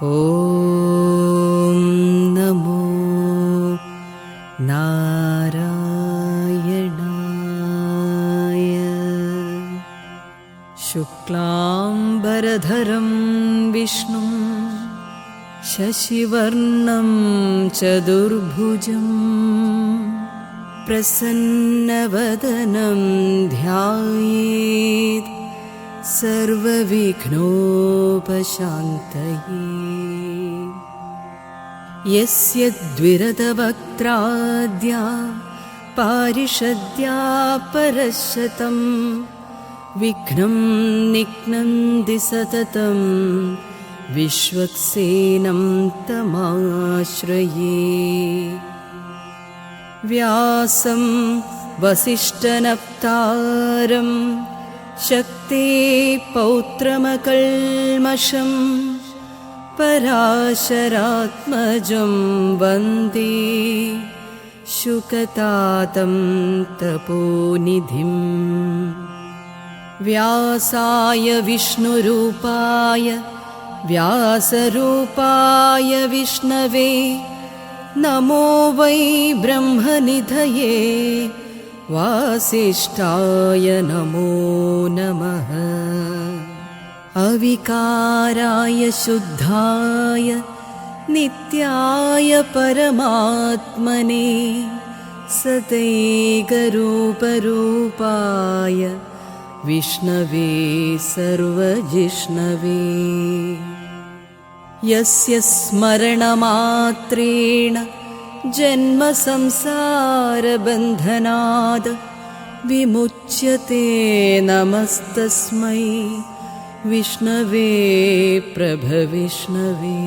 ॐ नमो नारायणाय। शुक्लाम्बरधरं विष्णुं शशिवर्णं चतुर्भुजं प्रसन्नवदनं ध्यायेत् सर्वविघ्नोपशान्तये। यस्य द्विरदवक्त्राद्या पारिषद्या परशतं विघ्नं निघ्नन्ति सततं विश्वक्सेनं तमाश्रये। व्यासं वसिष्ठनप्तारं शक्ते पौत्रमकल्मषं पराशरात्मजं वन्दे शुकतातं तपोनिधिं। व्यासाय विष्णुरूपाय व्यासरूपाय विष्णवे नमो वै ब्रह्मनिधये वासिष्ठाय नमो नमः। अविकाराय शुद्धाय नित्याय परमात्मने सदैकरूपरूपाय विष्णवे सर्वजिष्णवे। यस्य स्मरणमात्रेण जन्मसंसारबन्धनाद् विमुच्यते। नमस्तस्मै विष्णवे प्रभविष्णवे।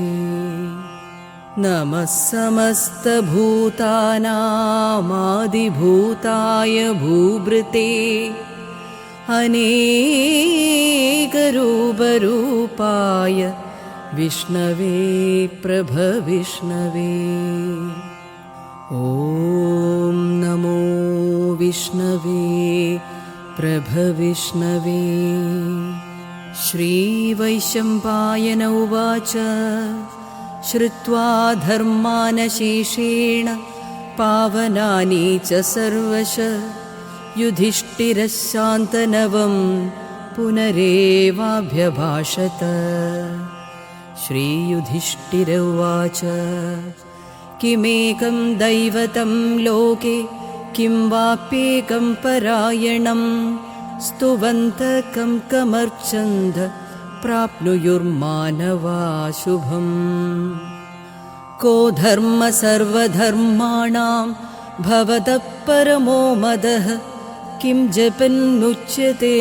नमः समस्तभूतानामादिभूताय भूभृते अनेकरूपरूपाय विष्णवे प्रभविष्णवे। ॐ नमो विष्णवे प्रभविष्णवे। श्रीवैशम्पायन उवाच श्रुत्वा धर्मानशेषेण पावनानि च सर्वशः युधिष्ठिरः शान्तनवं पुनरेवाभ्यभाषत। श्रीयुधिष्ठिर उवाच किमेकं दैवतं लोके किं वाप्येकं परायणं स्तुवन्तः कं कमर्चन्द प्राप्नुयुर्मानवा शुभम्। को धर्म सर्वधर्माणां भवतः परमो मदः किं जपन्मुच्यते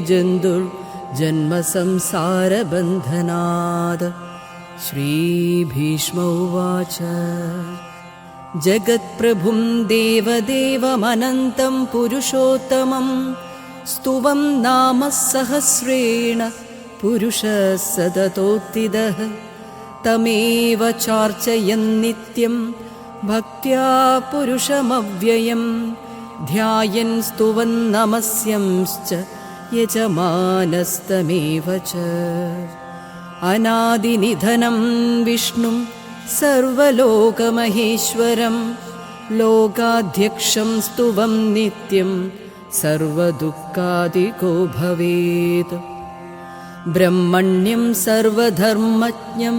जन्तुर्जन्मसंसारबन्धनात्। श्रीभीष्म उवाच जगत्प्रभुं देवदेवमनन्तं पुरुषोत्तमं स्तुवं नाम सहस्रेण पुरुषः सततोत्थितः। तमेव चार्चयन् नित्यं भक्त्या पुरुषमव्ययं ध्यायन् स्तुवन् नमस्यंश्च यजमानस्तमेव च। अनादिनिधनं विष्णुं सर्वलोकमहेश्वरं लोकाध्यक्षं स्तुवं नित्यं सर्वदुःखादिको भवेत्। ब्रह्मण्यं सर्वधर्मज्ञं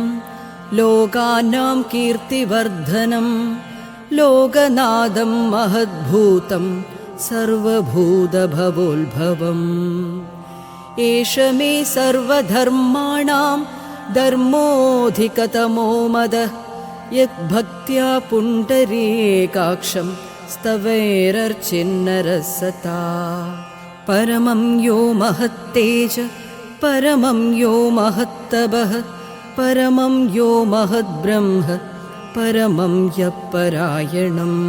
लोकानां कीर्तिवर्धनं लोकनाथं महद्भूतं सर्वभूतभवोद्भवम्। एष मे सर्वधर्माणां धर्मोऽधिकतमो मदः यद्भक्त्या पुण्डरीकाक्षं स्तवैरर्चिन्नरः सता। परमं यो महत्तेज परमं यो महत्तपः परमं यो महद्ब्रह्म परमं यः परायणम्।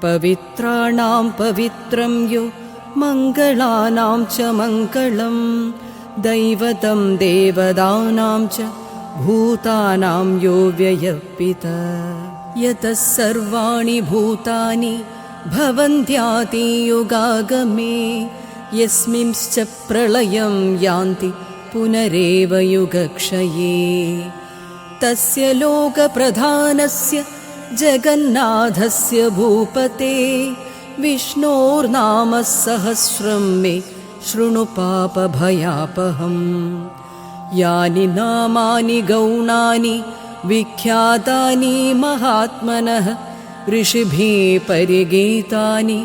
पवित्राणां पवित्रं यो मङ्गलानां च मङ्गलं दैवतं देवतानां च भूतानां यो व्ययपिता। यतः सर्वाणि भूतानि भवन्त्यादि युगागमे यस्मिंश्च प्रलयं यान्ति पुनरेव युगक्षये तस्य लोकप्रधानस्य जगन्नाथस्य भूपते विष्णोर्नाम सहस्रं मे शृणु पापभयापहम्। यानि नामानि गौणानि विख्यातानि महात्मनः ऋषिभिः परिगीतानि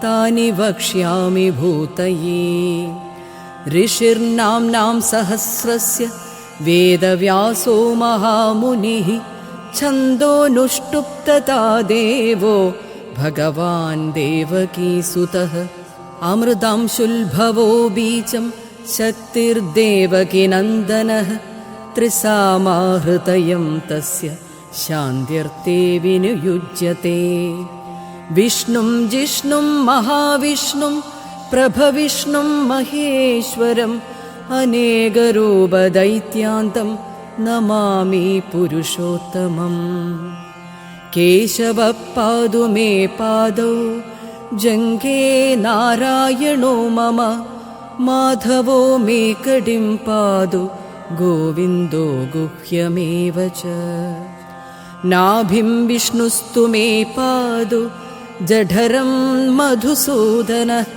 तानि वक्ष्यामि भूतये। ऋषिर्नाम्नां सहस्रस्य वेदव्यासो महामुनिः छन्दोनुष्टुप्तता देवो भगवान् देवकीसुतः। अमृतांशुल्भवो बीजं शक्तिर्देवकीनन्दनः त्रिसामाहृतयं तस्य शान्त्यर्थे विनियुज्यते। विष्णुं जिष्णुं महाविष्णुं प्रभविष्णुं महेश्वरम् अनेकरूपदैत्यान्तं नमामि पुरुषोत्तमम्। केशवः पादु मे पादौ जङ्घे नारायणो मम माधवो मे कटिं पादु गोविन्दो गुह्यमेव च। नाभिं विष्णुस्तु मे पादु जठरं मधुसूदनः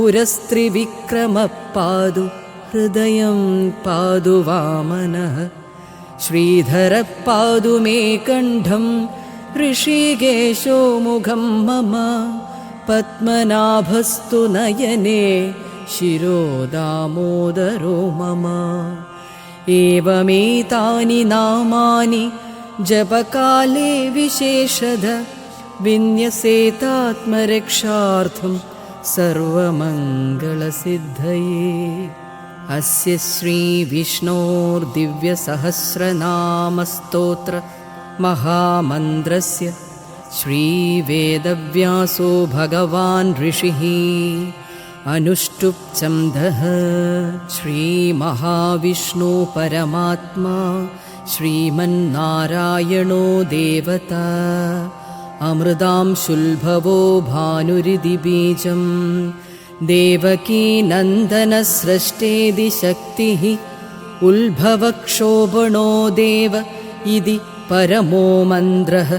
उरस्त्रिविक्रमः पादु हृदयं पादु वामनः। श्रीधरः पादु मे कण्ठं ऋषिकेशो मुखं मम पद्मनाभस्तु नयने शिरो दामोदरो मम। एवमेतानि नामानि जपकाले विशेषद विन्यसेतात्मरक्षार्थं सर्वमङ्गलसिद्धये। अस्य श्रीविष्णोर्दिव्यसहस्रनामस्तोत्र महामन्त्रस्य श्रीवेदव्यासो भगवान् ऋषिः अनुष्टुप् छन्दः। श्रीमहाविष्णु परमात्मा श्रीमन्नारायणो देवता अमृतांशुल्भवो भानुरिति बीजं देवकी नन्दनस्रष्टेदि शक्तिः उल्भवक्षोभणो देव इति परमो मन्त्रः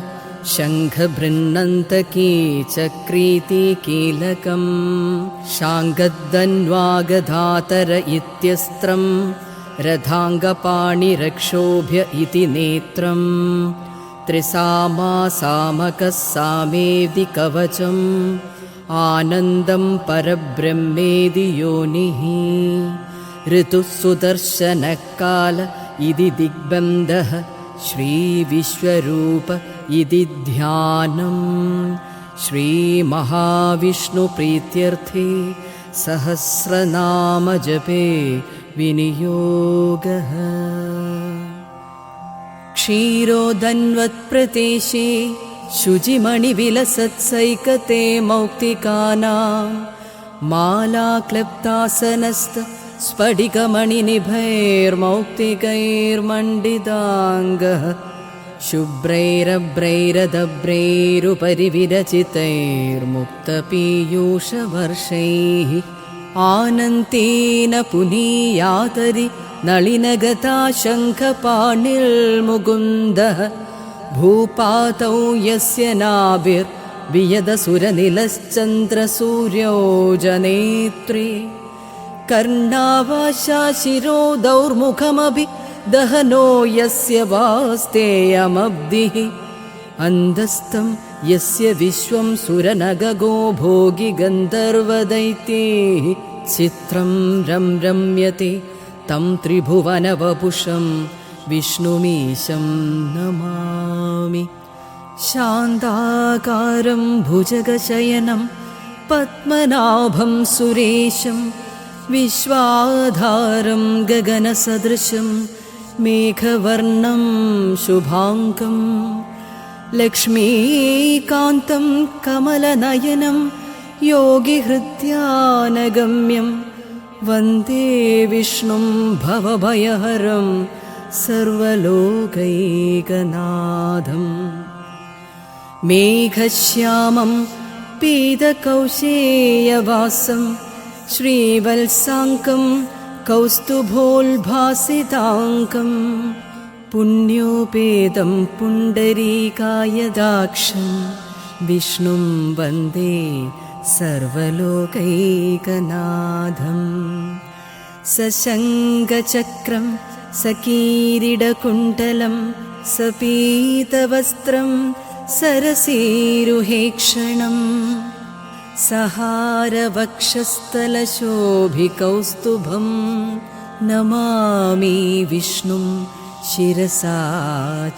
शङ्खबृन्नन्तकी चक्रीति कीलकम् शाङ्गद्धन्वागधातर इत्यस्त्रं रथाङ्गपाणिरक्षोभ्य इति नेत्रम् त्रिसामासामकः सामेति कवचम् आनन्दं परब्रह्मेदि योनिः ऋतुः सुदर्शनकाल इति दिग्बन्धः श्रीविश्वरूप इति ध्यानम् श्रीमहाविष्णुप्रीत्यर्थे सहस्रनामजपे विनियोगः। क्षीरोदन्वत्प्रदेशे शुचिमणिविलसत्सैकते मौक्तिकानां मालाक्लृप्तासनस्थ स्फटिकमणिनिभैर्मौक्तिकैर्मण्डिताङ्गः शुभ्रैरभ्रैरदभ्रैरुपरि विरचितैर्मुक्तपीयूषवर्षैः आनन्तेन पुनीयातरि नलिनगता शङ्खपाणिर्मुकुन्दः भूपातौ यस्य नाभिर्वियदसुरनिलश्चन्द्रसूर्यौ जनेत्रे कर्णावाशा शिरो दौर्मुखमभि दहनो यस्य वास्तेयमब्धिः अन्धस्थं यस्य विश्वं सुरनगगो भोगि गन्धर्वदैत्यैः चित्रं रम्यते तं त्रिभुवनवपुषं विष्णुमीशं नमामि। शान्ताकारं भुजगशयनं पद्मनाभं सुरेशं विश्वाधारं गगनसदृशं मेघवर्णं शुभाङ्गं लक्ष्मीकान्तं कमलनयनं योगिहृद्यानगम्यं वन्दे विष्णुं भवभयहरं सर्वलोकैकनाथम्। मेघश्यामं पीतकौशेयवासं श्रीवत्साङ्कं कौस्तुभोल्भासिताङ्कं पुण्योपेतं पुण्डरीकायदाक्षं विष्णुं वन्दे सर्वलोकैकनाथम् सशङ्खचक्रं सकीरीडकुण्डलं सपीतवस्त्रं सरसीरुहेक्षणं सहारवक्षस्थलशोभिकौस्तुभं नमामि विष्णुं शिरसा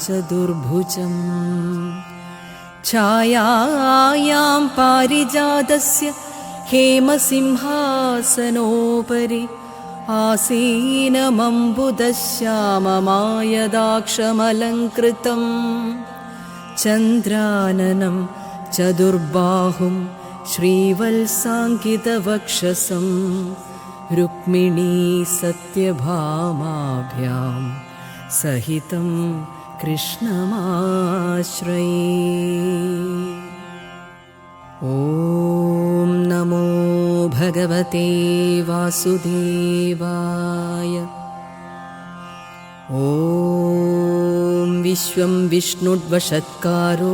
चतुर्भुजम् छायायां पारिजातस्य हेमसिंहासनोपरि आसीनमम्बुदश्याममायदाक्षमलङ्कृतं चन्द्राननं चतुर्बाहुं श्रीवत्साङ्कितवक्षसं रुक्मिणी सत्यभामाभ्यां सहितं कृष्णमाश्रये। ॐ नमो भगवते वासुदेवाय। ॐ विश्वं विष्णुर्वषत्कारो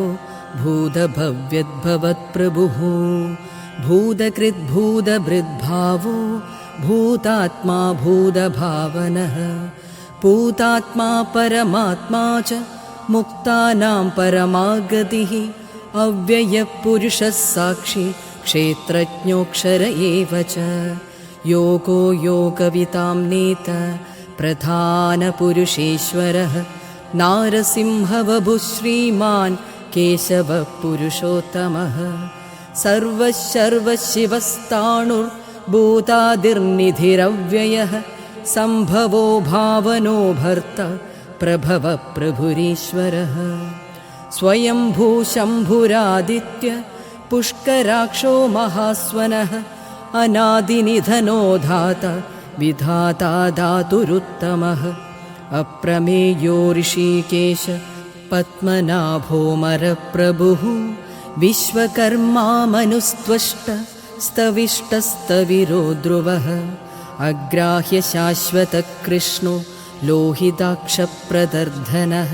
भूतभव्यद्भवत्प्रभुः भूतकृद्भूतभृद्भावो भूतात्मा भूतभावनः भूतात्मा परमात्मा च मुक्तानां परमागतिः अव्ययपुरुषः साक्षी क्षेत्रज्ञोऽक्षर एव च योगो योगवितां नेत प्रधानपुरुषेश्वरः नारसिंहवभुः श्रीमान् केशवः पुरुषोत्तमः सर्वशिवस्ताणुर्भूतादिर्निधिरव्ययः सम्भवो भावनो भर्ता प्रभव प्रभुरीश्वरः स्वयंभू शम्भुरादित्य पुष्कराक्षो महास्वनः अनादिनिधनो धाता विधाता धातुरुत्तमः अप्रमेयो ऋषिकेश पद्मनाभोमरप्रभुः विश्वकर्मा मनुस्त्वष्ट स्तविष्टस्तविरो ध्रुवः अग्राह्य शाश्वतकृष्णो लोहिताक्षप्रदर्धनः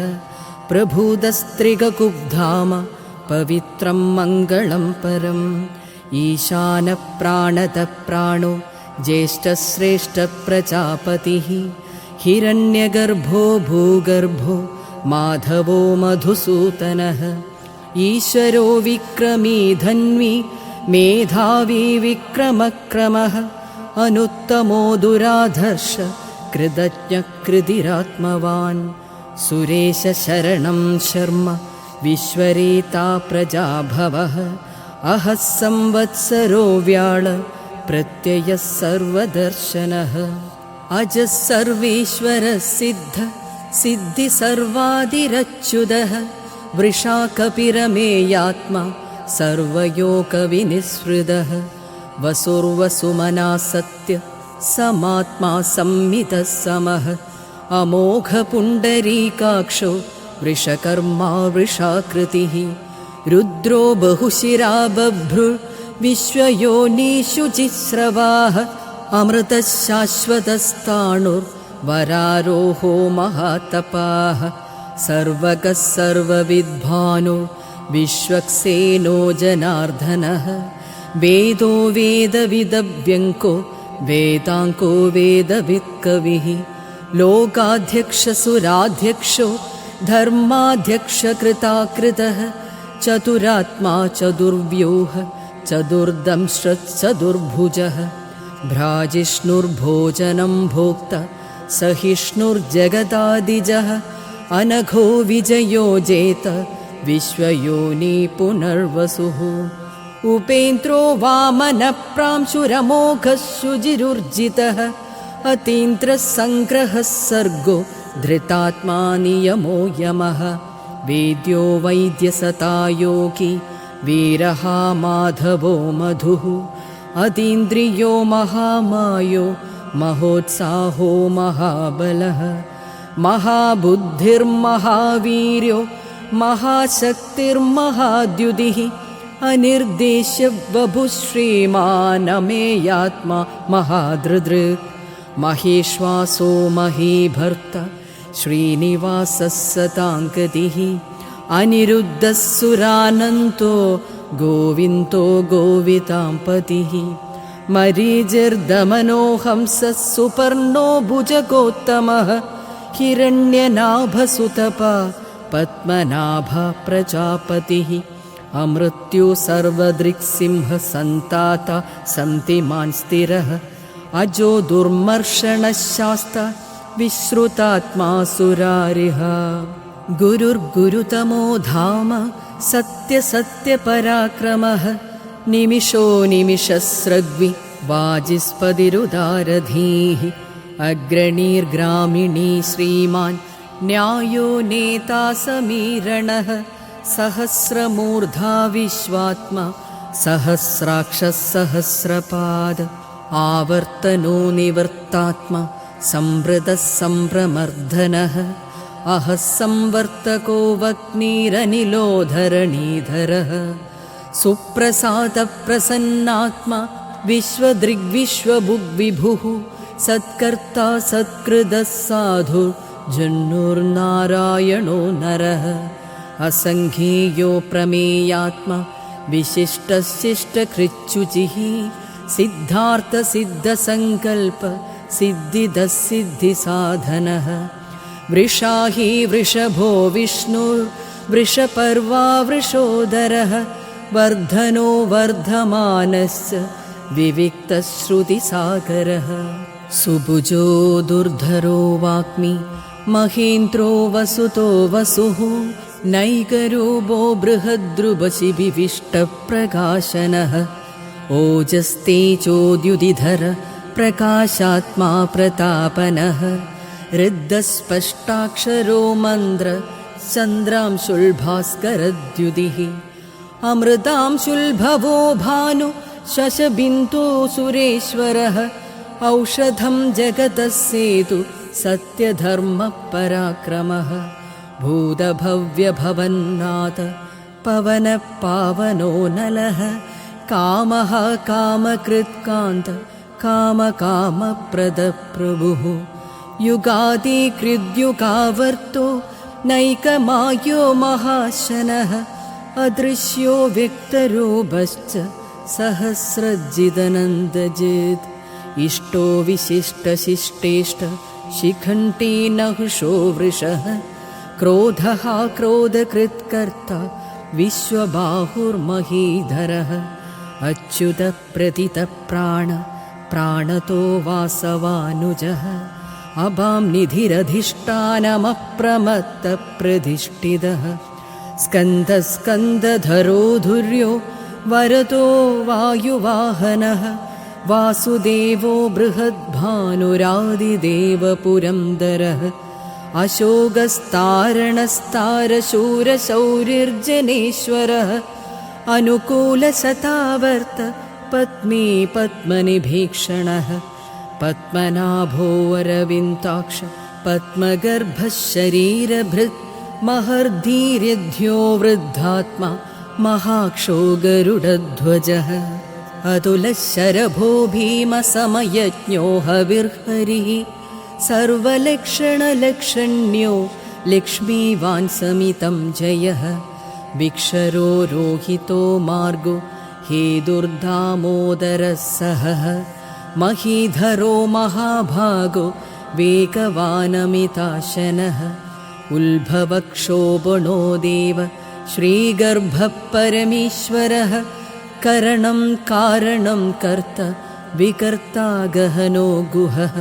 प्रभुदस्त्रिगकुब्धाम पवित्रं मङ्गलं परम् ईशानप्राणदप्राणो ज्येष्ठश्रेष्ठप्रजापतिः हिरण्यगर्भो भूगर्भो माधवो मधुसूदनः ईश्वरो विक्रमी धन्वी मेधावी विक्रमक्रमः अनुत्तमो दुराधर्ष कृतज्ञकृतिरात्मवान् सुरेश शरणं शर्म विश्वरेता प्रजाभवः अहः संवत्सरो व्याळ प्रत्ययः सर्वदर्शनः अजः सर्वेश्वरः सिद्ध सिद्धि सर्वादिरच्युतः वृषाकपिरमेयात्मा सर्वयोगविनिःस्पृहः वसुर्वसुमना सत्य समात्मा संमितः समः अमोघपुण्डरीकाक्षो वृषकर्मा वृषाकृतिः रुद्रो बहुशिरा बभ्रुर्विश्वयोनिषु जिस्रवाः अमृतः शाश्वतस्ताणुर्वरारोहो महातपाः सर्वगः सर्वविद्भानो विश्वक्सेनो जनार्दनः वेदो वेदविदव्यङ्को वेदाङ्को वेदवित्कविः लोकाध्यक्षसुराध्यक्षो धर्माध्यक्षकृताकृतः चतुरात्मा चतुर्व्यूह चतुर्दंश्चतुर्भुजः भ्राजिष्णुर्भोजनं भोक्ता सहिष्णुर्जगदादिजः अनघो विजयो जेत विश्वयोनि पुनर्वसुः उपेन्द्रो वामनप्रांशुरमोघः शुचिरुर्जितः अतीन्द्रसङ्ग्रहः सर्गो धृतात्मा नियमो यमः वेद्यो वैद्यसता योगी वीरः माधवो मधुः अतीन्द्रियो महामायो महोत्साहो महाबलः महाबुद्धिर्महावीर्यो महाशक्तिर्महाद्युतिः अनिर्देश्य वभुः श्रीमानमेयात्मा महादृदृक् महेश्वासो महीभर्ता श्रीनिवासः सताङ्गतिः अनिरुद्धः सुरानन्तो गोविन्दो गोविताम्पतिः मरीचिर्दमनो हंसः सुपर्णो भुजगोत्तमः हिरण्यनाभसुतपा पद्मनाभा प्रजापतिः अमृत्यु सर्वदृक्सिंह सन्ताता सन्तिमान् स्थिरः अजो दुर्मर्षणशास्ता विश्रुतात्मा सुरारिः गुरुर्गुरुतमो धाम सत्यसत्यपराक्रमः निमिषो निमिषस्रग्वि वाजिस्पतिरुदारधीः अग्रणीर्ग्रामिणी श्रीमान् न्यायो नेता समीरणः सहस्रमूर्धा विश्वात्मा सहस्राक्षः सहस्रपाद आवर्तनो निवर्तात्मा संवृतः संभ्रमर्दनः अहः संवर्तको वह्निरनिलो धरणीधरः सुप्रसादप्रसन्नात्मा विश्वदृग्विश्वभुग्विभुः सत्कर्ता सत्कृतः साधु जन्नुर्नारायणो नरः असङ्ख्येयो प्रमेयात्मा विशिष्टशिष्टकृच्छुचिः सिद्धार्थसिद्धसङ्कल्प सिद्धिदः सिद्धिसाधनः वृषाही वृषभो विष्णुर्वृषपर्वा वृषोदरः वर्धनो वर्धमानश्च विविक्तश्रुतिसागरः सुभुजो दुर्धरो वाग्मी महेन्द्रो वसुतो वसुः नैकरूपो बृहद्रुवशिभिविष्टप्रकाशनः ओजस्तेजोद्युतिधर प्रकाशात्मा प्रतापनः ऋद्धस्पष्टाक्षरो मन्द्र चन्द्रांशुल्भास्करद्युतिः अमृतांशुल्भवो भानु शशबिन्दो सुरेश्वरः औषधं जगतः सेतु सत्यधर्मपराक्रमः भूतभव्यभवन्नाथ पवनपावनो नलः कामः कामकृत्कान्त कामकामप्रदप्रभुः युगादिकृद्युगावर्तो नैकमायो महाशनः अदृश्यो व्यक्तरूपश्च सहस्रजिदनन्दजित् इष्टो विशिष्टशिष्टेष्ट शिखण्डी नहुषो वृषः क्रोधः क्रोधकृत्कर्ता विश्वबाहुर्महीधरः अच्युतप्रथितप्राण प्राणतो वासवानुजः अभां निधिरधिष्ठानमप्रमत्तप्रधिष्ठितः स्कन्दस्कन्दधरो धुर्यो वरदो वायुवाहनः वासुदेवो बृहद्भानुरादिदेवपुरन्दरः अशोकस्तारणस्तारशूरशौरिर्जनेश्वरः अनुकूलशतावर्त पद्मे पद्मनिभीक्षणः पद्मनाभो अरविन्दाक्ष पद्मगर्भः शरीरभृत् महर्धीर्यध्यो वृद्धात्मा महाक्षो गरुडध्वजः अतुलशरभो भीमसमयज्ञो हविर्हरिः सर्वलक्षणलक्षण्यो लक्ष्मीवान् समितं जयः विक्षरो रोहितो मार्गो हेदुर्दामोदरः सहः महीधरो महाभागो वेगवानमिताशनः उल्भवक्षोभणो देव श्रीगर्भः परमेश्वरः करणं कारणं कर्ता विकर्ता गहनो गुहः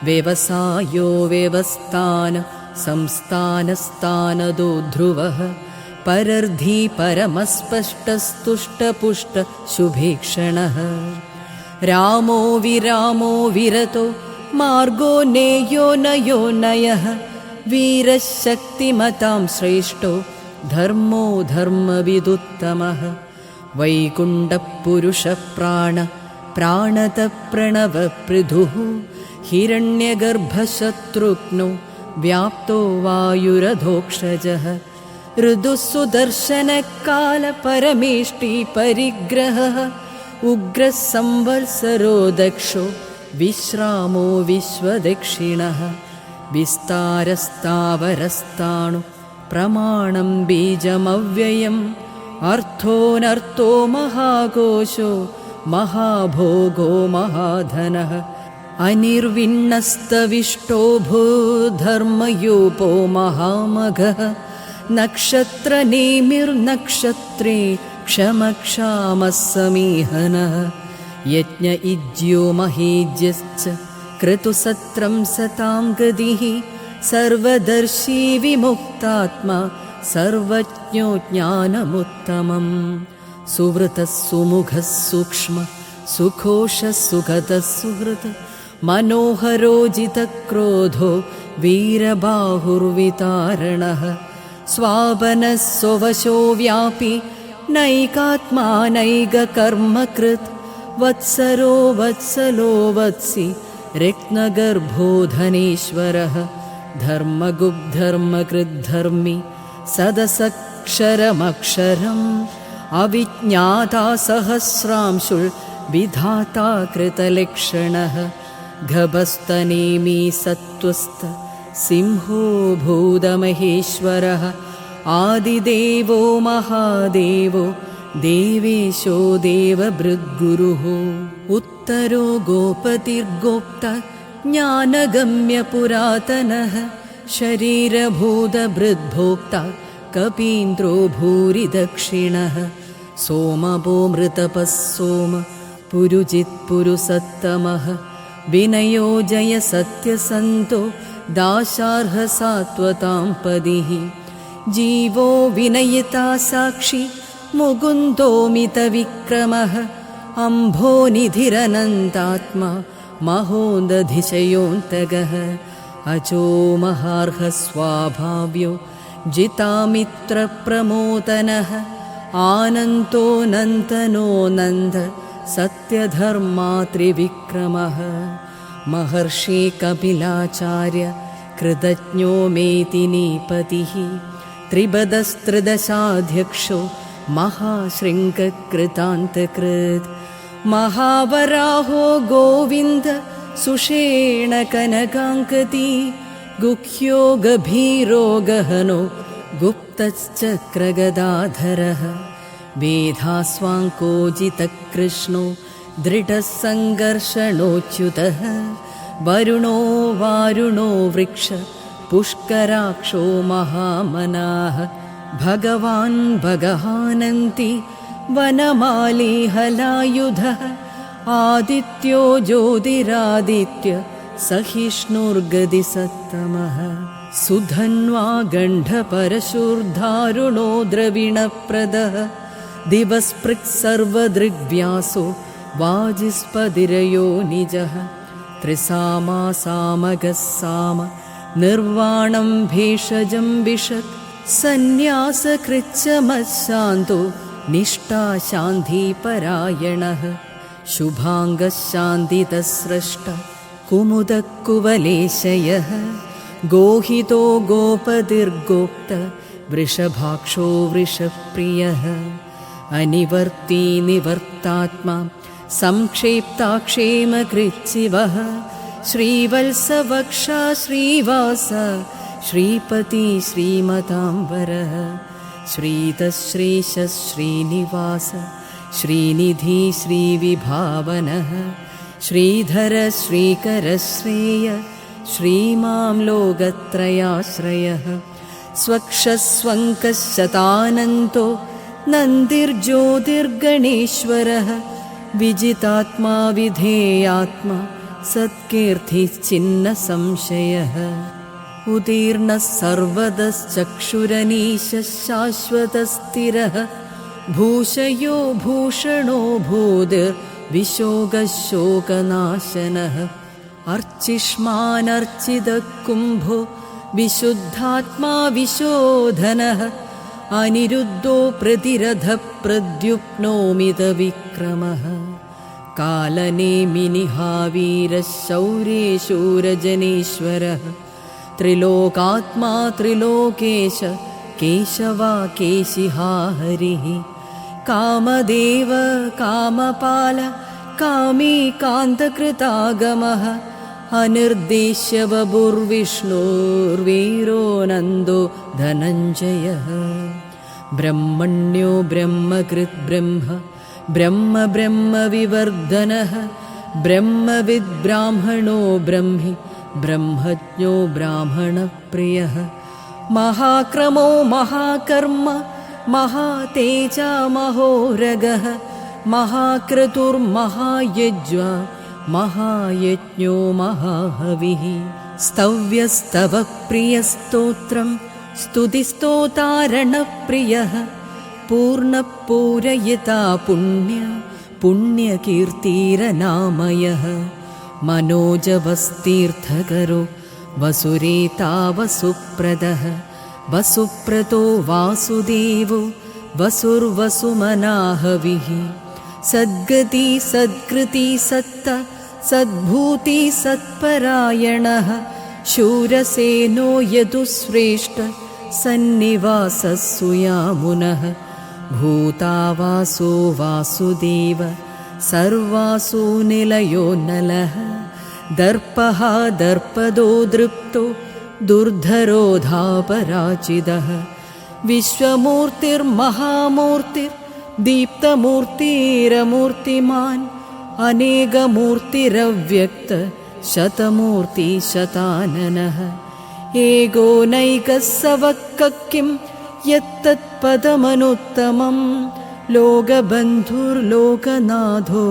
व्यवसायो व्यवस्थान संस्थानस्थानदो ध्रुवः परर्धी परमस्पष्टस्तुष्टपुष्ट शुभेक्षणः रामो विरामो विरतो मार्गो नेयो नयो नयः वीरः शक्तिमतां श्रेष्ठो धर्मो धर्मविदुत्तमः वैकुण्ठपुरुषप्राण प्राणतः प्रणवपृथुः हिरण्यगर्भशत्रुघ्नो व्याप्तो वायुरधोक्षजः ऋदुसुदर्शनकालपरमेष्टि-परिग्रहः उग्रः संवत्सरो दक्षो विश्रामो विश्वदक्षिणः വിസ്താരസ്ഥാവരസ്ഥാണു പ്രമാണം ബീജമവ്യയം അർത്ഥോനർത്ഥോ മഹാകോശോ മഹാഭോഗോ മഹാധനഃ അനിർവിണ്ണസ്തവിഷ്ടോ ഭൂധർമ്മയൂപോ മഹാമഘഃ നക്ഷത്രനേമിർനക്ഷത്രേ ക്ഷമക്ഷാമഃ സമീഹനഃ യജ്ഞ ഇജ്യോ മഹീജ്യശ്ച ക്രതുസത്രം സതാം ഗതിഃ സർവദർശീ വിമുക്താത്മാ സർവജ്ഞോ ജ്ഞാനമുത്തമം സുവൃതഃ സുമുഖഃ സൂക്ഷ്മ സുഘോഷഃ സുഗതഃ സുഹൃത് മനോഹരോജിതക്രോധോ വീരബാഹുർവിതാരണഃ സ്വാപനഃ സ്വവശോ വ്യാപി നൈകാത്മാ നൈകകർമ്മകൃത് വത്സരോ വത്സലോ വത്സി രത്നഗർഭോധനീശ്വരഃ ധർമ്മഗുബ്ധർമ്മകൃദ്ധർമ്മി സദസക്ഷരമക്ഷരം അവിജ്ഞാതാ സഹസ്രാംശുൽ വിധാതാ കൃതലക്ഷണഃ ഗഭസ്തനേമി സത്വസ്ഥ സിംഹോ ഭൂതമഹേശ്വരഃ ആദിദേവോ മഹാദേവോ ദേവേശോ ദേവഭൃദ്ഗുരുഃ ഉത്തരോ ഗോപതിർഗോപ്ത ജ്ഞാനഗമ്യ പുരാതനഃ ശരീരഭൂതഭൃദ്ഭോക്ത കപീന്ദ്രോ ഭൂരി ദക്ഷിണഃ സോമപോ മൃതപഃ സോമ പുരുജിത് പുരുസത്തമഃ വിനയോ ജയ സത്യസന്തോ ദാശാർഹ സാത്വതാം പദിഃ ജീവോ വിനയിതാ സാക്ഷി മുകുന്ദോമിതവിക്രമഃ അംഭോനിധിരനന്താത്മാ മഹോദധിശയോന്തകഃ അജോ മഹാർഹ സ്വാഭാവ്യോ ജിതാമിത്രപ്രമോദനഃ ആനന്ദോ നന്ദനോ നന്ദ സത്യധർമാത്രിവിക്രമഃ മഹർഷി കപിലാചാര്യ കൃതജ്ഞോ മേദിനീപതിഃ ത്രിപദസ്ത്രിദശാധ്യക്ഷോ മഹാശൃംഗകൃതാന്തകൃത് മഹാവരാഹോ ഗോവിന്ദ സുഷേണ കനകാങ്കതി ഗുഹ്യോ ഗഭീരോ ഗഹനോ ഗുപ്തശ്ചക്രഗദാധരഃ വേദാസ്വാങ്കോജിതകൃഷ്ണോ ദൃഢസംഘർഷണോച്യുതഃ വരുണോ വാരുണോ വൃക്ഷ പുഷ്കരാക്ഷോ മഹാമനാഃ ഭഗവാൻ ഭഗഹാനന്തി വനമാലീ ഹലായുധഃ ആദിത്യോ ജ്യോതിരാദിത്യ സഹിഷ്ണുർഗതിസത്തമഃ സുധന്വാ ഗണ്ഡപരശൂർധാരുണോ ദ്രവിണപ്രദഃ ദിവസ്പൃക് സർവദൃഗ്വ്യാസോ വാജിസ്പതിരയോ നിജഃ ത്രിസാമാസാമഗഃ സാമ നിർവാണം ഭേഷജം വിശത് സന്യാസകൃച്ഛമശാന്തോ നിഷ്ഠാശാന്തിപരായണഃ ശുഭാംഗശാന്തിതസ്രഷ്ട കുമുദക്കുവലേശയഃ ഗോഹിതോ ഗോപതിർഗോപ്ത വൃഷഭാക്ഷോ വൃഷപ്രിയഃ അനിവർത്തി നിവർത്താത്മാ സംക്ഷേപ്താക്ഷേമകൃച്ഛിവഃ ശ്രീവത്സവക്ഷ ശ്രീവാസ ശ്രീപതി ശ്രീമതാംബരഃ ശ്രീതശ്രീശ ശ്രീനിവാസ ശ്രീനിധി ശ്രീവിഭാവനഃ ശ്രീധര ശ്രീകര ശ്രേയ ശ്രീമാം ലോകത്രയാശ്രയഃ സ്വക്ഷസ്വങ്കശതാനന്തോ നന്ദിർജ്യോതിർഗണേശ്വരഃ വിജിതാത്മാ വിധേയാത്മാ സത്കീർത്തിശ്ചിന്ന സംശയഃ ഉദീർണഃ സർവദശ്ചക്ഷുരനീശ ശാശ്വതസ്ഥിരഃ ഭൂഷയോ ഭൂഷണോ ഭൂതിർ വിശോകശോകനാശനഃ അർച്ചിഷ്മാനർച്ചിതകുംഭോ വിശുദ്ധാത്മാ വിശോധനഃ അനിരുദ്ധോ പ്രതിരഥ പ്രദ്യുപ്നോമിതവിക്രമഃ കാലനേമിനിഹാവീരശൗര്യേശൂരജനീശ്വരഃ ത്രിലോകാത്മാ ത്രിലോകേശ കേശവാ കേശിഹാ ഹരിഃ കാമദേവ കാമപാല കാമീ കാന്തകൃതാഗമഃ अनिर्देश्य वपुर्विष्णुर्वीरो नन्दो धनञ्जयः ब्रह्मण्यो ब्रह्मकृत् ब्रह्म ब्रह्म ब्रह्मविवर्धनः ब्रह्मविद्ब्राह्मणो ब्रह्मि ब्रह्मज्ञो ब्राह्मणप्रियः महाक्रमो महाकर्म महातेजा महोरगः महाक्रतुर्महायज्वा महायज्ञो महाहविः स्तव्यस्तवप्रियस्तोत्रं स्तुतिस्तोतारणप्रियः पूर्णपूरयिता पुण्यकीर्तिरनामयः मनोजवस्तीर्थकरो वसुरेता वसुप्रदः वसुप्रतो वासुदेवो वसुर्वसुमनाहविः सद्गति सत्कृति सत्त सद्भूति सत्परायणः शूरसेनो यदुश्रेष्ठ सन्निवासः सुयामुनः भूतावासो वासुदेव सर्वासु निलयो नलः दर्पः दर्पदो दृप्तो दुर्धरो धापराचिदः विश्वमूर्तिर्महामूर्तिर्दीप्तमूर्तिरमूर्तिमान् अनेकमूर्तिरव्यक्त शतमूर्ति शताननः एको नैकः सवक्किं यत्तत्पदमनुत्तमं लोकबन्धुर्लोकनाथो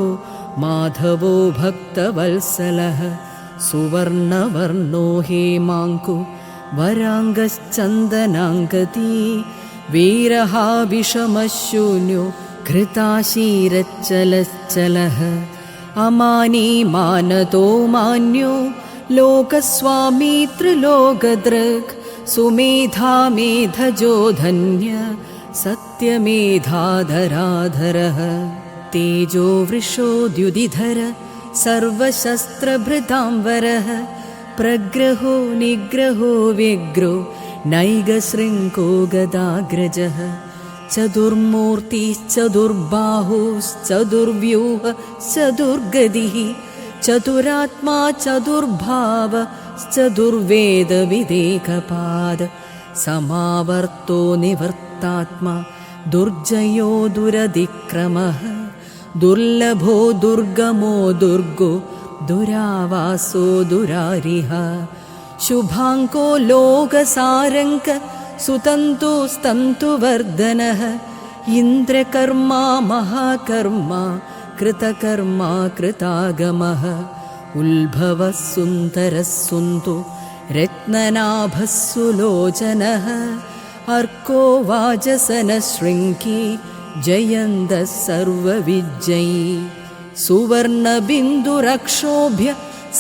माधवो भक्तवत्सलः सुवर्णवर्णो हेमाङ्कु वराङ्गश्चन्दनाङ्गती वीरः विषमशून्यो घृताशीरच्चलश्चलः अमानी मानतो मान्यो लोकस्वामी त्रिलोकदृक् सुमेधा मेधजो धन्य सत्यमेधाधराधरः तेजो वृषोद्युदिधर सर्वशस्त्रभृतांवरः प्रग्रहो निग्रहो व्यग्रो नैगशृङ्को गदाग्रजः चतुर्मूर्तिश्चतुर्बाहुश्चतुर्व्यूहश्चतुर्गदिः चतुरात्मा चतुर्भावश्चतुर्वेदविदेकपाद समावर्तो निवर्तात्मा दुर्जयो दुरतिक्रमः दुर्लभो दुर्गमो दुर्गो दुरावासो दुरारिः शुभाङ्को लोकसारङ्क सुतन्तुस्तन्तुवर्धनः इन्द्रकर्मा महाकर्मा कृतकर्मा कृतागमः उल्भवः सुन्दरः सुन्दो रत्ननाभः सुलोचनः अर्को वाजसनशृङ्गी जयन्तः सर्वविजयी सुवर्णबिन्दुरक्षोभ्य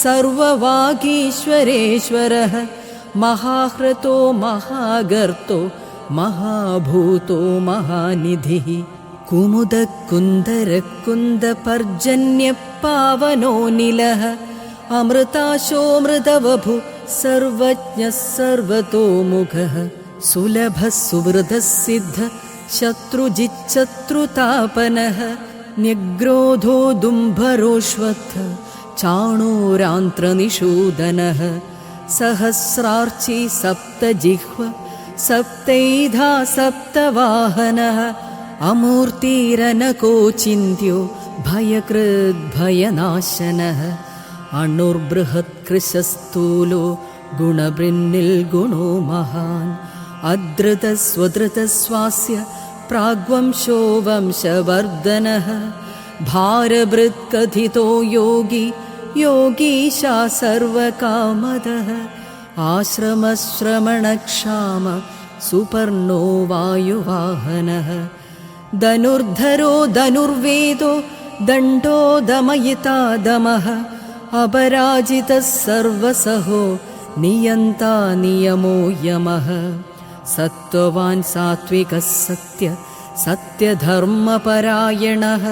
सर्ववागीश्वरेश्वरः महाह्रतो महागर्तो महाभूतो महानिधिः कुमुदकुन्दरकुन्दपर्जन्यपावनो निलः अमृताशोऽमृतवभु सर्वज्ञः सर्वतोमुखः सुलभः सुवृतः सिद्धः शत्रुजिच्चत्रुतापनः न्यग्रोधो दुम्भरोऽश्वत्थः चाणूरान्त्रनिषूदनः सहस्रार्ची सप्तजिह्व सप्तैधा सप्तवाहनः अमूर्तिरनकोचिन्त्यो भयकृद्भयनाशनः अणुर्बृहत्कृशस्थूलो गुणबृन्निल्गुणो महान् अधृतस्वधृतस्वास्य प्राग्वंशो वंशवर्धनः भारभृत्कथितो योगी योगीशा सर्वकामदः आश्रमश्रमणक्षाम सुपर्णो वायुवाहनः धनुर्धरो धनुर्वेदो दण्डो दमयिता दमः अपराजितः सर्वसहो नियन्ता नियमो यमः सत्त्ववान् सात्विकः सत्यधर्मपरायणः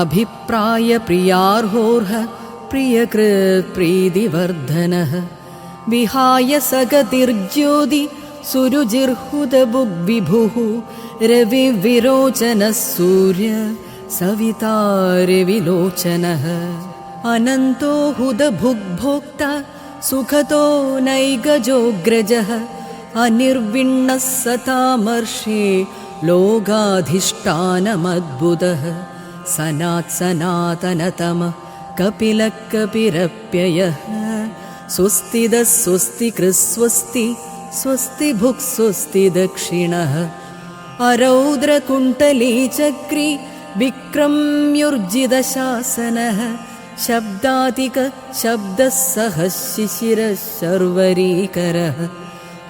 अभिप्रायप्रियार्होर्हः प्रियकृत्प्रीतिवर्धनः विहाय सगतिर्ज्योति सुरुजिर्हुतबुग्विभुः रविविरोचनः सूर्य सवितारविलोचनः अनन्तो हुदभुग्भोक्ता सुखतो नैगजोऽग्रजः अनिर्विण्णः सतामर्षे लोकाधिष्ठानमद्भुतः सनात्सनातनतमः कपिलः कपिरप्ययः स्वस्तिदः स्वस्तिकृस्वस्ति स्वस्ति भुक् स्वस्ति दक्षिणः अरौद्रकुण्टले चक्री विक्रम्युर्जितशासनः शब्दातिक शब्दः सह शिशिरः शर्वरीकरः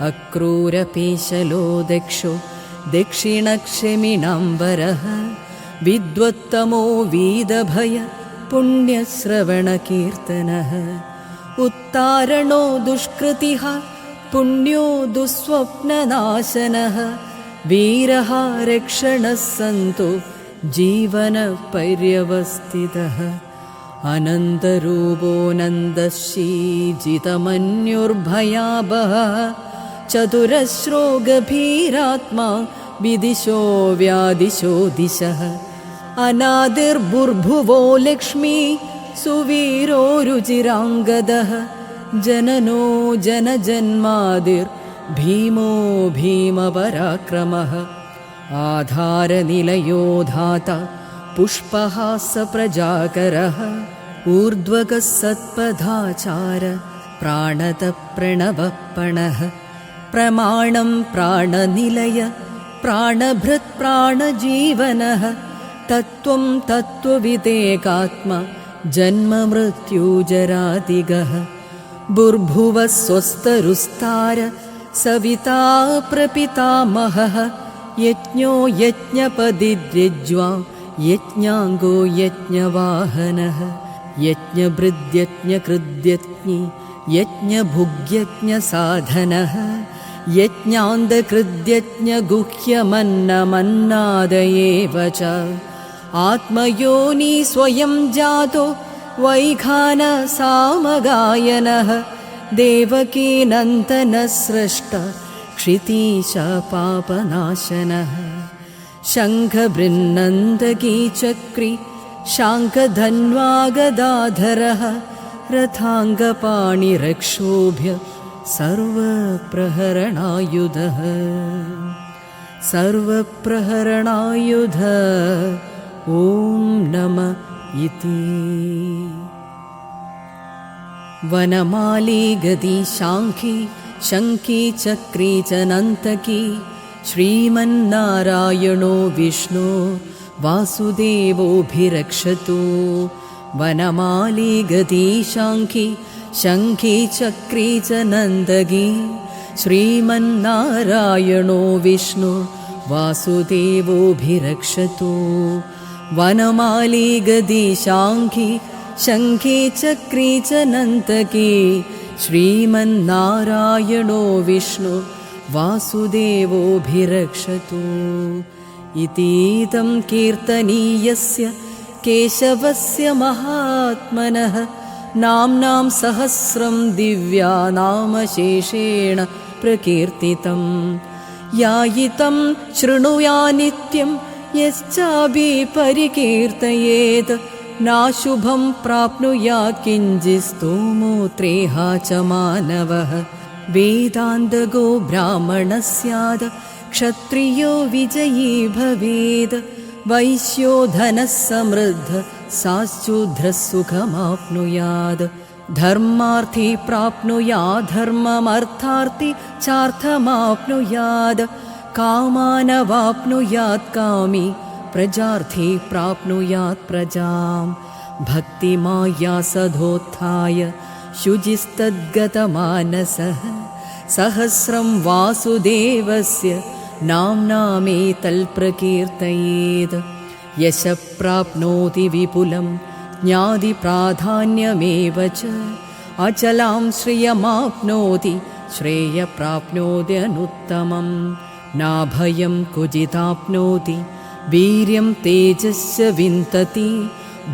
अक्रूरपेशलो दक्षो दक्षिणक्षमिणाम्बरः विद्वत्तमो वीदभय पुण्यश्रवणकीर्तनः उत्तारणो दुष्कृतिः पुण्यो दुःस्वप्ननाशनः वीरः रक्षणः सन्तो जीवनपर्यवस्थितः अनन्तरूपो नन्दश्रीजितमन्युर्भयावहः चतुरश्रो गभीरात्मा विदिशो व्यादिशो दिशः अनादिर्भुर्भुवो लक्ष्मी सुवीरो रुचिराङ्गदः जननो जनजन्मादिर्भीमो भीमपराक्रमः आधारनिलयो धाता पुष्पहास प्रजाकरः ऊर्ध्वगः सत्पदाचार प्राणतप्रणवपणः प्रमाणं प्राणनिलय प्राणभृत् प्राणजीवनः तत्त्वं तत्त्वविदेकात्मा जन्ममृत्युजरादिगः भुर्भुवः स्वस्तरुस्तार सविता प्रपितामहः यज्ञो यज्ञपदिद्यज्वा यज्ञाङ्गो यज्ञवाहनः यज्ञभृद्यज्ञकृद्यज्ञी यज्ञभुग्यज्ञसाधनः यज्ञान्तकृद्यज्ञगुह्यमन्नमन्नाद एव च आत्मयोनि स्वयं जातो वैखानसामगायनः देवकीनन्दनस्रष्ट क्षितीश पापनाशनः शङ्खबृन्नन्दकी चक्री शाङ्खधन्वागदाधरः रथाङ्गपाणिरक्षोभ्य सर्वप्रहरणायुधः सर्वप्रहरणायुध ॐ नमः इति वनमाली गदी शाङ्खी शङ्खी चक्री च नन्तकी श्रीमन्नारायणो विष्णु वासुदेवोऽभिरक्षतु वनमाली गदी शाङ्खी शङ्खी चक्री च नन्दकी श्रीमन्नारायणो विष्णु वासुदेवोऽभिरक्षतु वनमाली गदी शाङ्खी शङ्खी चक्री च नन्तकी श्रीमन्नारायणो विष्णु वासुदेवोऽभिरक्षतु इतीदं कीर्तनीयस्य केशवस्य महात्मनः नाम्नां सहस्रं दिव्यानामशेषेण प्रकीर्तितं यायितं शृणुया नित्यं यश्चाभिपरिकीर्तयेत् नाशुभं प्राप्नुयात् किञ्चित् स्तोमोत्रेह च मानवः वेदान्तगो ब्राह्मणः स्यात् क्षत्रियो विजयी भवेत् वैश्यो धनः समृद्धः साश्चूद्रः सुखमाप्नुयात् धर्मार्थी प्राप्नुयात् धर्ममर्थार्थी चार्थमाप्नुयात् कामानवाप्नुयात् कामी प्रजार्थी प्राप्नुयात् प्रजां भक्तिमाया सधोत्थाय शुचिस्तद्गतमानसः सहस्रं वासुदेवस्य नाम्नामेतल्प्रकीर्तयेत् यशः प्राप्नोति विपुलं ज्ञातिप्राधान्यमेव च अचलां श्रियमाप्नोति श्रेयप्राप्नोत्यनुत्तमं नाभयं क्वचिदाप्नोति वीर्यं तेजस्य विन्तति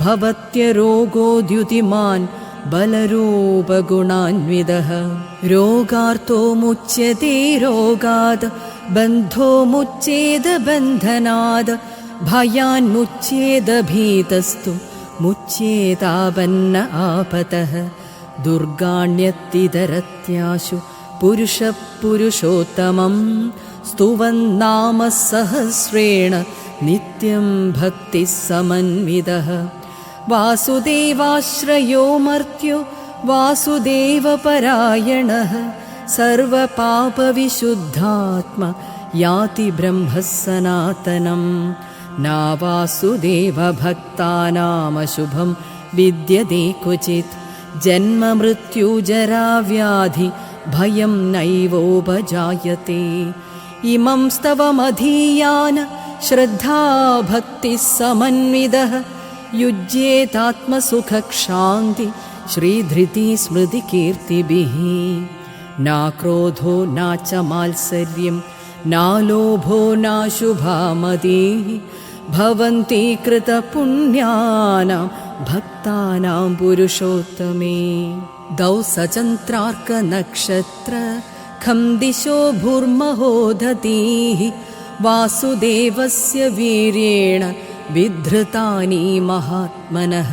भवत्यरोगोद्युतिमान् बलरूपगुणान्वितः रोगार्तो मुच्यते रोगात् बन्धो मुच्येद बन्धनात् भयान्मुच्येद भीतस्तु മുച്യേതാപന്ന ആപതഃ ദുർഗാണ്യത്തിതരത്യാശു പുരുഷപുരുഷോത്തമം സ്തുവന്നാമ സഹസ്രേണ നിത്യം ഭക്തിസമന്വിതഃ വാസുദേവാശ്രയോ മർത്യോ വാസുദേവപരായണഃ സർവപാപവിശുദ്ധാത്മ യാതി ബ്രഹ്മസനാതനം നാവാസുദേവഭക്താനാമശുഭം വിദ്യതേ ക്വചിത് ജന്മമൃത്യുജരാവ്യാധി ഭയം നൈവോപജായത്തെ ഇമം സ്തവമധീയാന ശ്രദ്ധാഭക്തിസമന്വിതഃ യുജ്യേതാത്മസുഖക്ഷാന്തി ശ്രീധൃതിസ്മൃതികീർത്തിഭിः നാ ക്രോധോ നാ ച മാത്സര്യം നാ ലോഭോ നാശുഭാമതിः ഭവന്തി കൃതപുണ്യാനാം ഭക്താനാം പുരുഷോത്തമേ ദൗസചന്ദ്രാർക്കനക്ഷത്ര ഖം ദിശോ ഭൂർമഹോദതീः വാസുദേവസ്യ വീര്യേണ വിധൃതാനി മഹാത്മനഃ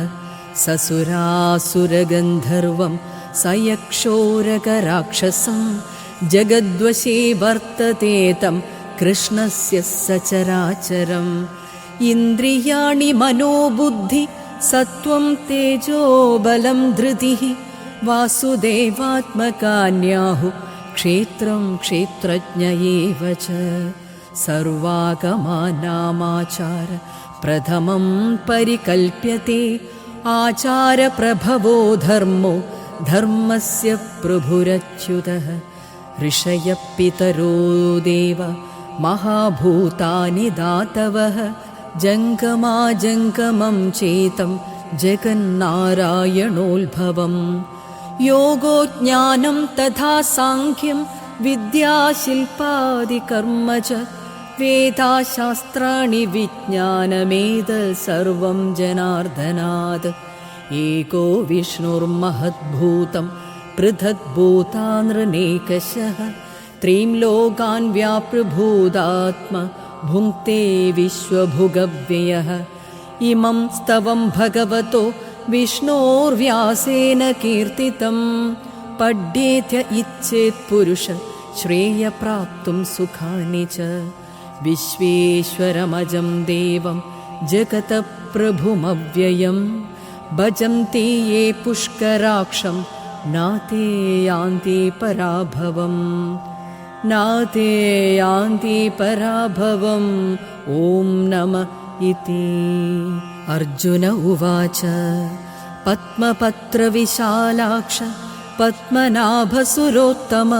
സസുരാസുരഗന്ധർവം സയക്ഷോരകരാക്ഷസം ജഗദ്വശേ വർത്തത്തെ തം കൃഷ്ണസ്യ സചരാചരം ഇന്ദ്രിയാണി മനോബുദ്ധി സത്വം തേജോ ബലം ധൃതിഃ വാസുദേവാത്മകാന്യാഹു ക്ഷേത്രം ക്ഷേത്രജ്ഞ ഏവ ച സർവാഗമാനാമാചാര പ്രഥമം പരികൽപ്യത്തെ ആചാരപ്രഭവോ ധർമ്മോ ധർമ്മസ്യ പ്രഭുരച്യുതഃ ഋഷയഃ പിതരോ ദേവ മഹാഭൂതാനി ധാതവഃ ജംഗമാജംഗമം ചേതം ജഗന്നാരായണോത്ഭവം യോഗോ ജ്ഞാനം തഥാ സാംഖ്യം വിദ്യാശില്പാദികർമ്മ ച വേദാശാസ്ത്രാണി വിജ്ഞാനമേതത് സർവം ജനാർദ്ദനാത് ഏകോ വിഷ്ണുർമഹദ്ഭൂതം പൃഥഗ്ഭൂതാനൃനേകശഃ ത്രീം ലോകാൻ വ്യാപൃഭൂതാത്മ ഭുങ്ക്തേ വിശ്വഭുഗവ്യയഃ ഇമം സ്തവം ഭഗവതോ വിഷ്ണോർവ്യാസേന കീർത്തിതം പഠ്യേത്യ ഇച്ഛേത് പുരുഷ ശ്രേയപ്രാപ്തും സുഖാനി ച വിശ്വേശ്വരമജം ദേവം ജഗതഃ പ്രഭുമവ്യയം ഭജന്തി യേ പുഷ്കരാക്ഷം നാതേ യാന്തി പരാഭവം നാതേ യാന്തി പരാഭവം ഓം നമഃ ഇതി അർജുന ഉവാച പത്മപത്രവിശാലാക്ഷ പത്മനാഭസുരോത്തമ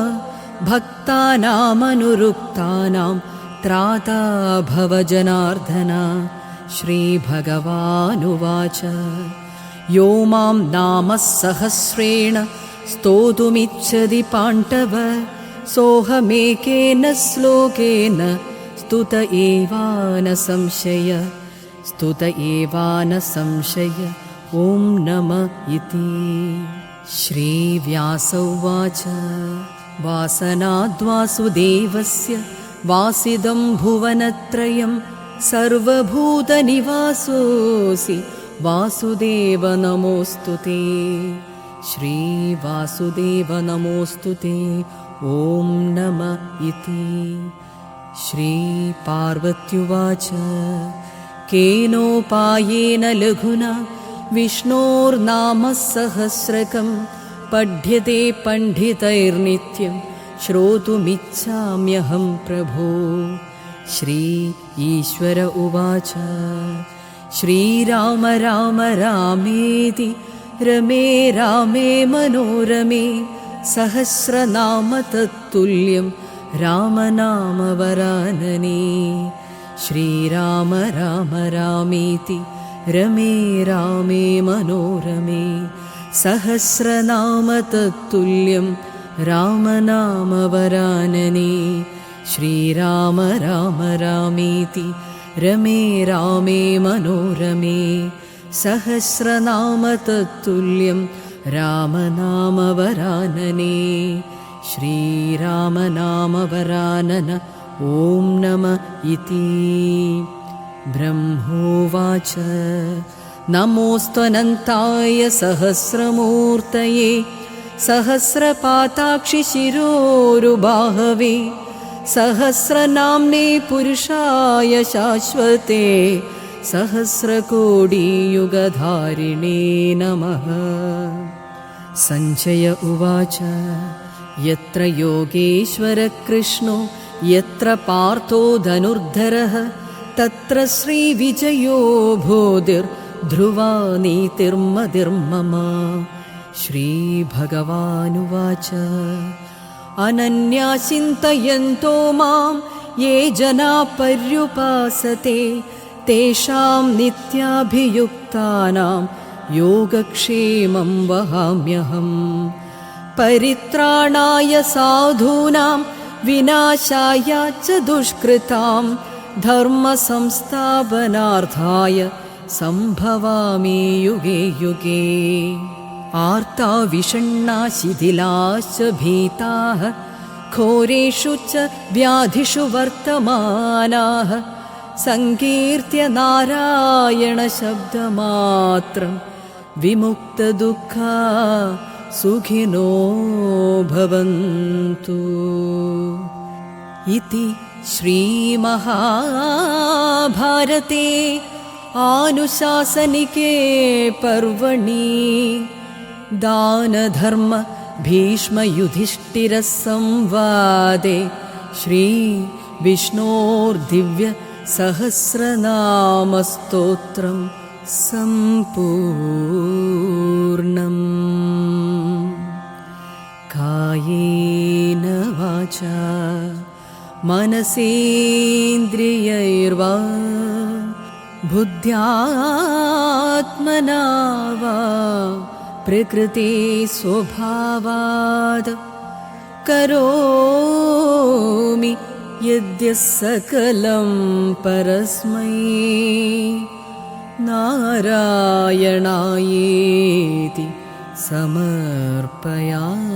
ഭക്താനാമനുരുക്താനാം ത്രാതാ ഭവ ജനാർദ്ദന ശ്രീഭഗവാനുവാച യോ മാം നാമ സഹസ്രേണ സ്തോതുമിച്ഛതി പാണ്ഡവ സോഹമേകേന ശ്ലോകേന സ്തുത ഏവാന സംശയ സ്തുത ഏവാന സംശയ ഓം നമഃ ഇതി ശ്രീവ്യാസ ഉവാച വാസനാദ്വാസുദേവസ്യ വാസിദം ഭുവനത്രയം സർവഭൂതനിവാസോऽസി വാസുദേവ നമോസ്തുതേ ശ്രീവാസുദേവ നമോസ്തുതേ ഓം നമഃ ഇതി ശ്രീപാർവത്യുവാച കേനോപായേന ലഘുനാ വിഷ്ണോർനാമ സഹസ്രകം പഠ്യത്തെ പണ്ഡിതൈർനിത്യം ശ്രോതുമിച്ഛാമ്യഹം പ്രഭോ ശ്രീ ഈശ്വര ഉവാച ശ്രീരാമ രാമ രാമേതി രമേ രാമേ മനോരമേ സഹസ്രനാമ തത്തുല്യം രാമനാമവരാനനേ ശ്രീരാമ രാമ രാമേതി രമേ രാമേ മനോരമേ സഹസ്രനാമ തത്തുല്യം രാമനാമവരാനനേ ശ്രീരാമ രാമ രാമേതി രമേ രാമേ മനോരമേ സഹസ്രനാമ തത്തുല്യം രാമനാമവരാനനേ ശ്രീരാമനാമവരാനന ഓം നമഃ ഇതി ബ്രഹ്മോവാച നമോസ്ത്വനന്തായ സഹസ്രമൂർത്തയേ സഹസ്രപാതാക്ഷി ശിരോരുബാഹവേ സഹസ്രനാംനേ പുരുഷായ ശാശ്വതേ സഹസ്രകോടിയുഗധാരിണേ നമഃ. സഞ്ജയ ഉവാച യത്ര യോഗേശ്വരകൃഷ്ണോ യത്ര പാർത്ഥോ ധനുർധരഃ തത്ര ശ്രീവിജയോ ഭൂതിർധ്രുവാ നീതിർമതിർമമ. ശ്രീഭഗവാനുവാച അനന്യാ ചിന്തയന്തോ മാം യേ ജനാ പര്യുപാസത്തെ തേഷാം നിത്യാഭിയുക്താനാം യോഗക്ഷേമം വഹാമ്യഹം. പരിത്രാണായ സാധൂനാം വിനാശായ ച ദുഷ്കൃതാം ധർമ്മസംസ്ഥാപനാർത്ഥായ സംഭവാമി യുഗേ യുഗേ. ആർത്താ വിഷണ്ണാ ശിഥിലാശ്ച ഭീതാഃ ഘോരേഷു ച വ്യാധിഷു വർത്തമാനാഃ സങ്കീർത്യ നാരായണ ശബ്ദമാത്രം വിമുക്തദുഃഖാ സുഖിനോ ഭവന്തു. ഇതി ശ്രീമഹാഭാരതേ ആനുശാസനികേ പർവണി ദാനധർമ്മ ഭീഷ്മയുധിഷ്ഠിര സംവാദേ ശ്രീ വിഷ്ണോർദിവ്യ സഹസ്രനാമസ്തോത്രം സമ്പൂർണം. കായേന വാചാ മനസേന്ദ്രിയൈർവാ ബുദ്ധ്യാത്മനാ വാ പ്രകൃതി സ്വഭാവാത് കരോമി യദ്യസകലം പരസ്മൈ നാരായണായേതി സമർപ്പയാമി.